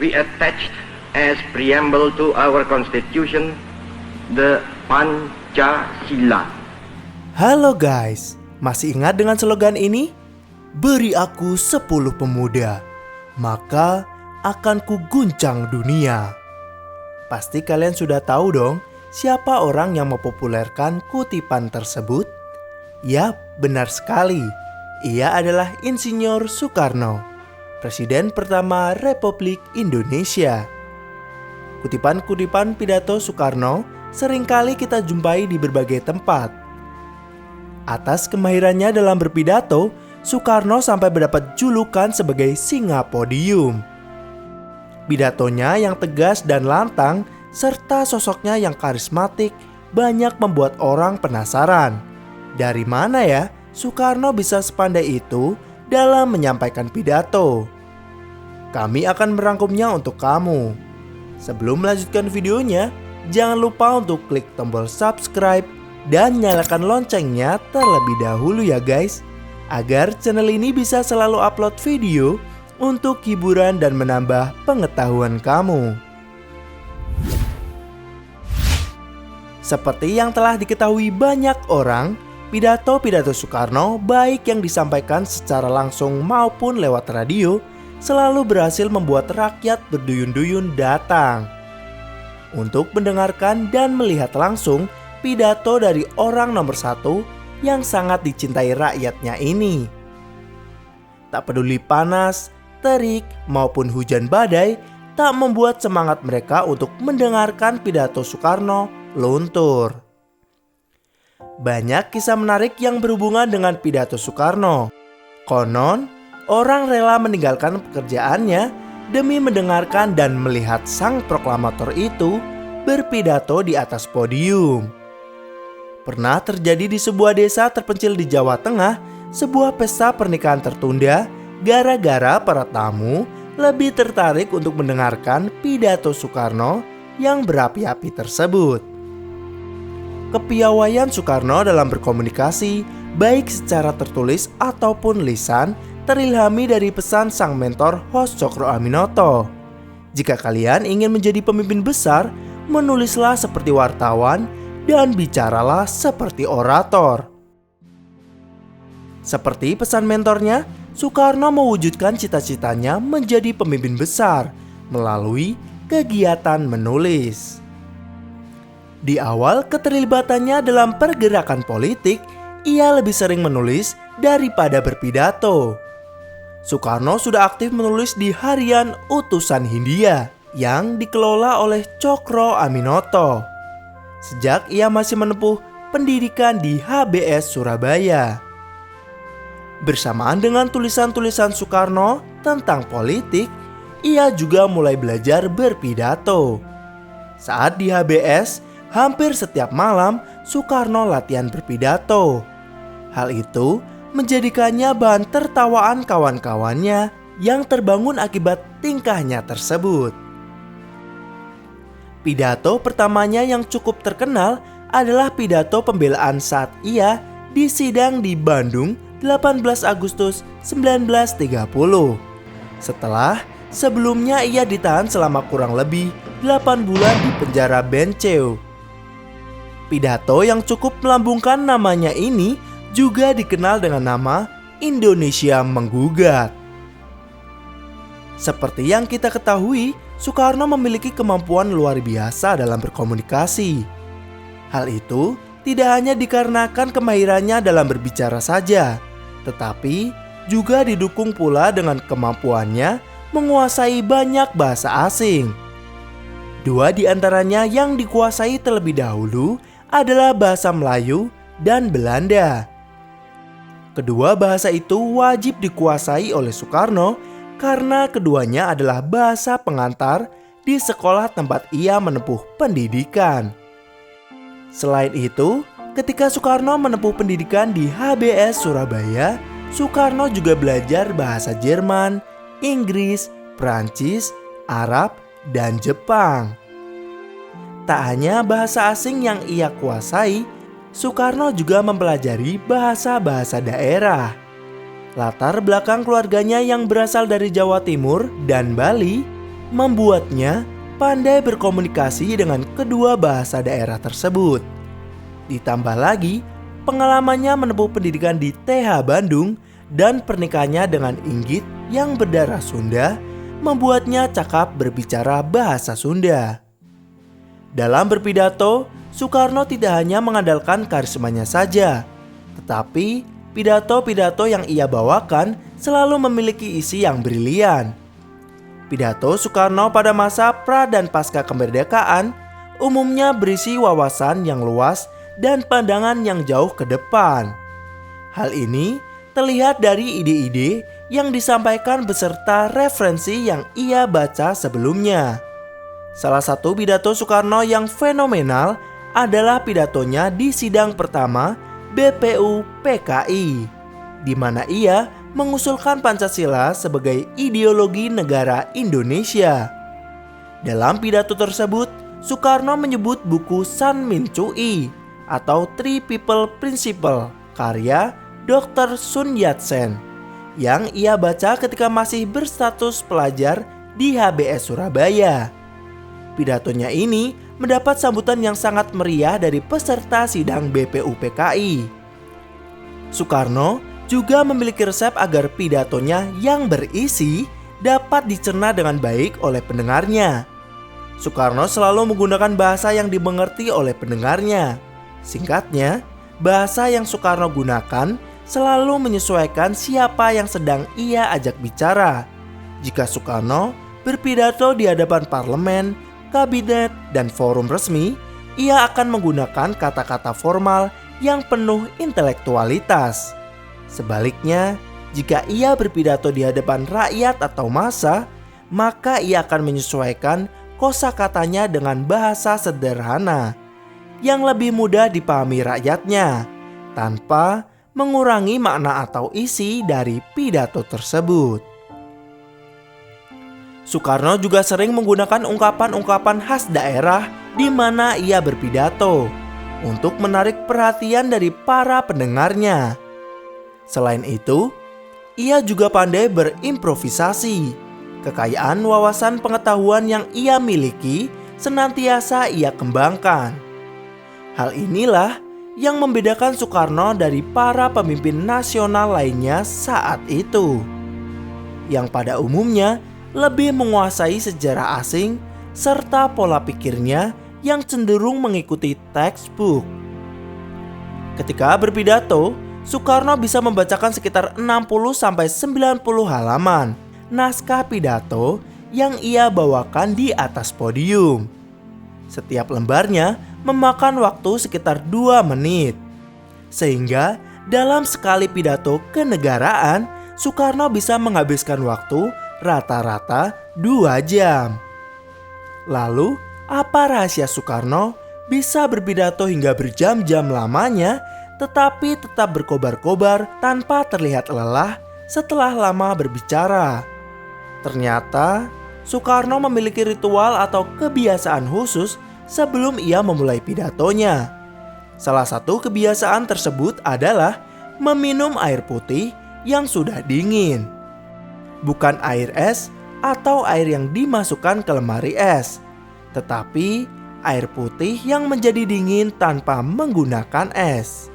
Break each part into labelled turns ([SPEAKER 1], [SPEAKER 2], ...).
[SPEAKER 1] We attached as preamble to our constitution the Pancasila.
[SPEAKER 2] Halo guys, masih ingat dengan slogan ini? Beri aku 10 pemuda, maka akan kuguncang dunia. Pasti kalian sudah tahu dong, siapa orang yang mempopulerkan kutipan tersebut? Yap, benar sekali. Ia adalah Insinyur Soekarno, Presiden pertama Republik Indonesia. Kutipan-kutipan pidato Soekarno seringkali kita jumpai di berbagai tempat. Atas kemahirannya dalam berpidato, Soekarno sampai mendapat julukan sebagai singa podium. Pidatonya yang tegas dan lantang serta sosoknya yang karismatik banyak membuat orang penasaran. Dari mana ya Soekarno bisa sepandai itu dalam menyampaikan pidato? Kami akan merangkumnya untuk kamu. Sebelum melanjutkan videonya, jangan lupa untuk klik tombol subscribe dan nyalakan loncengnya terlebih dahulu ya guys, agar channel ini bisa selalu upload video untuk hiburan dan menambah pengetahuan kamu. Seperti yang telah diketahui banyak orang, pidato-pidato Soekarno baik yang disampaikan secara langsung maupun lewat radio selalu berhasil membuat rakyat berduyun-duyun datang untuk mendengarkan dan melihat langsung pidato dari orang nomor satu yang sangat dicintai rakyatnya ini. Tak peduli panas, terik, maupun hujan badai, tak membuat semangat mereka untuk mendengarkan pidato Soekarno luntur. Banyak kisah menarik yang berhubungan dengan pidato Soekarno. Konon, orang rela meninggalkan pekerjaannya demi mendengarkan dan melihat sang proklamator itu berpidato di atas podium. Pernah terjadi di sebuah desa terpencil di Jawa Tengah, sebuah pesta pernikahan tertunda gara-gara para tamu lebih tertarik untuk mendengarkan pidato Soekarno yang berapi-api tersebut. Kepiawaian Soekarno dalam berkomunikasi, baik secara tertulis ataupun lisan, terilhami dari pesan sang mentor Hos Cokroaminoto. Jika kalian ingin menjadi pemimpin besar, menulislah seperti wartawan dan bicaralah seperti orator. Seperti pesan mentornya, Soekarno mewujudkan cita-citanya menjadi pemimpin besar melalui kegiatan menulis. Di awal keterlibatannya dalam pergerakan politik, ia lebih sering menulis daripada berpidato. Soekarno sudah aktif menulis di harian Utusan Hindia yang dikelola oleh Cokroaminoto sejak ia masih menempuh pendidikan di HBS Surabaya. Bersamaan dengan tulisan-tulisan Soekarno tentang politik, ia juga mulai belajar berpidato. Saat di HBS, hampir setiap malam Soekarno latihan berpidato. Hal itu menjadikannya bahan tertawaan kawan-kawannya yang terbangun akibat tingkahnya tersebut. Pidato pertamanya yang cukup terkenal adalah pidato pembelaan saat ia disidang di Bandung 18 Agustus 1930. Setelah sebelumnya ia ditahan selama kurang lebih 8 bulan di penjara Benceu. Pidato yang cukup melambungkan namanya ini juga dikenal dengan nama Indonesia Menggugat. Seperti yang kita ketahui, Soekarno memiliki kemampuan luar biasa dalam berkomunikasi. Hal itu tidak hanya dikarenakan kemahirannya dalam berbicara saja, tetapi juga didukung pula dengan kemampuannya menguasai banyak bahasa asing. Dua di antaranya yang dikuasai terlebih dahulu adalah bahasa Melayu dan Belanda. Kedua bahasa itu wajib dikuasai oleh Soekarno karena keduanya adalah bahasa pengantar di sekolah tempat ia menempuh pendidikan. Selain itu, ketika Soekarno menempuh pendidikan di HBS Surabaya, Soekarno juga belajar bahasa Jerman, Inggris, Prancis, Arab, dan Jepang. Tak hanya bahasa asing yang ia kuasai, Soekarno juga mempelajari bahasa-bahasa daerah. Latar belakang keluarganya yang berasal dari Jawa Timur dan Bali membuatnya pandai berkomunikasi dengan kedua bahasa daerah tersebut. Ditambah lagi, pengalamannya menempuh pendidikan di TH Bandung dan pernikahannya dengan Inggit yang berdarah Sunda membuatnya cakap berbicara bahasa Sunda. Dalam berpidato, Soekarno tidak hanya mengandalkan karismanya saja, tetapi pidato-pidato yang ia bawakan selalu memiliki isi yang brilian. Pidato Soekarno pada masa pra dan pasca kemerdekaan umumnya berisi wawasan yang luas dan pandangan yang jauh ke depan. Hal ini terlihat dari ide-ide yang disampaikan beserta referensi yang ia baca sebelumnya. Salah satu pidato Soekarno yang fenomenal adalah pidatonya di sidang pertama BPU PKI, di mana ia mengusulkan Pancasila sebagai ideologi negara Indonesia. Dalam pidato tersebut, Soekarno menyebut buku San Min Cui atau Three People Principle karya Dr. Sun Yat-sen yang ia baca ketika masih berstatus pelajar di HBS Surabaya. Pidatonya ini mendapat sambutan yang sangat meriah dari peserta sidang BPU PKI. Soekarno juga memiliki resep agar pidatonya yang berisi dapat dicerna dengan baik oleh pendengarnya. Soekarno selalu menggunakan bahasa yang dimengerti oleh pendengarnya. Singkatnya, bahasa yang Soekarno gunakan selalu menyesuaikan siapa yang sedang ia ajak bicara. Jika Soekarno berpidato di hadapan parlemen, kabinet, dan forum resmi, ia akan menggunakan kata-kata formal yang penuh intelektualitas. Sebaliknya, jika ia berpidato di hadapan rakyat atau massa, maka ia akan menyesuaikan kosakatanya dengan bahasa sederhana yang lebih mudah dipahami rakyatnya, tanpa mengurangi makna atau isi dari pidato tersebut. Soekarno juga sering menggunakan ungkapan-ungkapan khas daerah di mana ia berpidato untuk menarik perhatian dari para pendengarnya. Selain itu, ia juga pandai berimprovisasi. Kekayaan wawasan pengetahuan yang ia miliki senantiasa ia kembangkan. Hal inilah yang membedakan Soekarno dari para pemimpin nasional lainnya saat itu, yang pada umumnya lebih menguasai sejarah asing serta pola pikirnya yang cenderung mengikuti textbook. Ketika berpidato, Soekarno bisa membacakan sekitar 60-90 halaman naskah pidato yang ia bawakan di atas podium. Setiap lembarnya memakan waktu sekitar 2 menit. Sehingga dalam sekali pidato kenegaraan, Soekarno bisa menghabiskan waktu rata-rata 2 jam. Lalu, apa rahasia Soekarno bisa berpidato hingga berjam-jam lamanya tetapi tetap berkobar-kobar tanpa terlihat lelah setelah lama berbicara? Ternyata, Soekarno memiliki ritual atau kebiasaan khusus sebelum ia memulai pidatonya. Salah satu kebiasaan tersebut adalah meminum air putih yang sudah dingin. Bukan air es atau air yang dimasukkan ke lemari es, tetapi air putih yang menjadi dingin tanpa menggunakan es.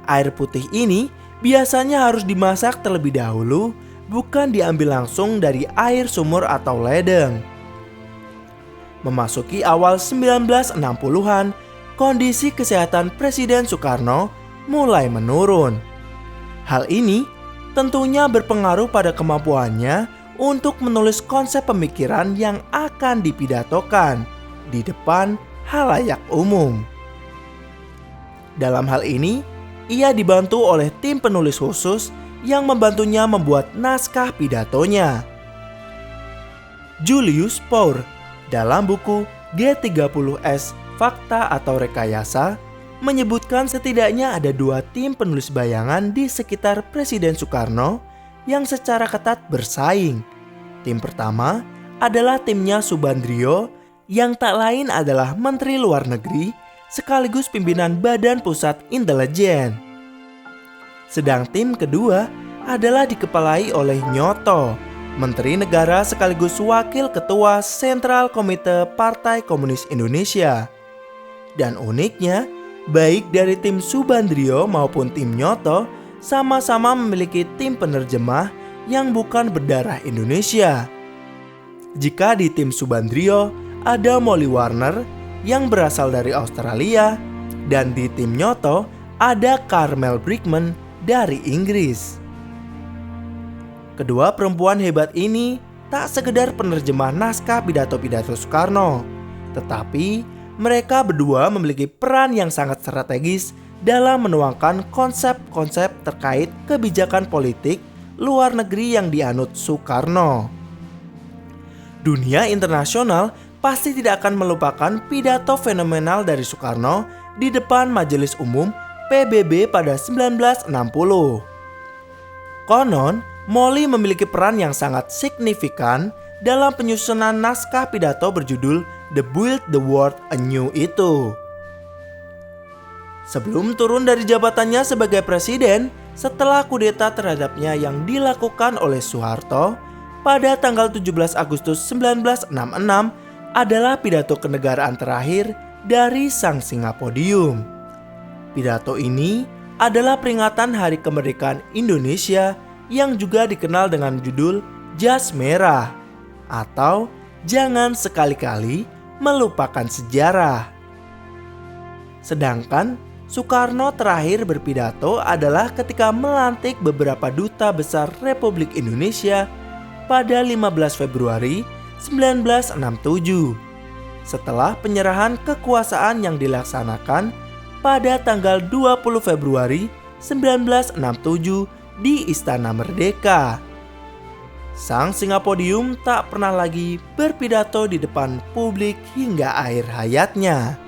[SPEAKER 2] Air putih ini biasanya harus dimasak terlebih dahulu, bukan diambil langsung dari air sumur atau ledeng. Memasuki awal 1960-an, kondisi kesehatan Presiden Soekarno mulai menurun. Hal ini tentunya berpengaruh pada kemampuannya untuk menulis konsep pemikiran yang akan dipidatokan di depan halayak umum. Dalam hal ini, ia dibantu oleh tim penulis khusus yang membantunya membuat naskah pidatonya. Julius Power dalam buku G30S Fakta atau Rekayasa menyebutkan setidaknya ada 2 tim penulis bayangan di sekitar Presiden Soekarno yang secara ketat bersaing. Tim pertama adalah timnya Subandrio yang tak lain adalah Menteri Luar Negeri sekaligus pimpinan Badan Pusat Intelijen. Sedang tim kedua adalah dikepalai oleh Nyoto, Menteri Negara sekaligus Wakil Ketua Sentral Komite Partai Komunis Indonesia. Dan uniknya, baik dari tim Subandrio maupun tim Nyoto sama-sama memiliki tim penerjemah yang bukan berdarah Indonesia. Jika di tim Subandrio ada Molly Warner yang berasal dari Australia, dan di tim Nyoto ada Carmel Brickman dari Inggris. Kedua perempuan hebat ini tak sekedar penerjemah naskah pidato-pidato Soekarno, tetapi mereka berdua memiliki peran yang sangat strategis dalam menuangkan konsep-konsep terkait kebijakan politik luar negeri yang dianut Soekarno. Dunia internasional pasti tidak akan melupakan pidato fenomenal dari Soekarno di depan Majelis Umum PBB pada 1960. Konon, Molly memiliki peran yang sangat signifikan dalam penyusunan naskah pidato berjudul The Build the World Anew itu. Sebelum turun dari jabatannya sebagai presiden, setelah kudeta terhadapnya yang dilakukan oleh Soeharto pada tanggal 17 Agustus 1966 adalah pidato kenegaraan terakhir dari Sang Singapodium. Pidato ini adalah peringatan Hari Kemerdekaan Indonesia yang juga dikenal dengan judul Jas Merah atau Jangan Sekali-kali Melupakan Sejarah. Sedangkan Soekarno terakhir berpidato adalah ketika melantik beberapa duta besar Republik Indonesia pada 15 Februari 1967 setelah penyerahan kekuasaan yang dilaksanakan pada tanggal 20 Februari 1967 di Istana Merdeka. Sang Singapodium tak pernah lagi berpidato di depan publik hingga akhir hayatnya.